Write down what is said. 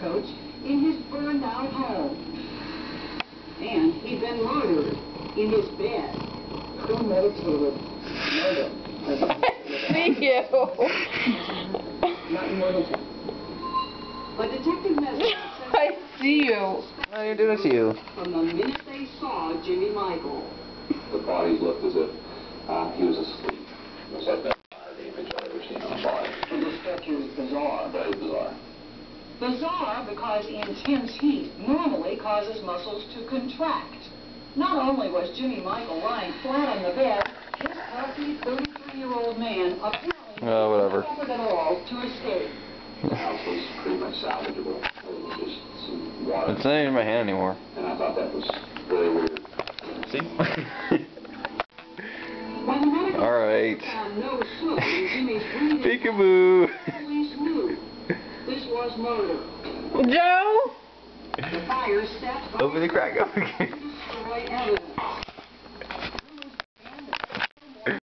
coach in his burned-out home. And he'd been murdered in his bed. Premeditated murder. See you. Not murder. But Detective Mesmer says I see you. What are you doing to you? from the minute they saw Jimmy Michael. The body looked as if he was asleep. It was like that image I've ever seen on a body. And the stretcher is bizarre. Very bizarre. Bizarre because intense heat normally causes muscles to contract. Not only was Jimmy Michael lying flat on the bed, this healthy 33-year-old man apparently Whatever. suffered at all to escape. The house was pretty much salvageable. It was just some water. It's not even in my hand anymore. And I thought that was really weird. See? When the medical Alright. found no soot in Jimmy's breathing, Peekaboo! police knew this was murder. Joe? The fire set Open the crack up again. to destroy evidence.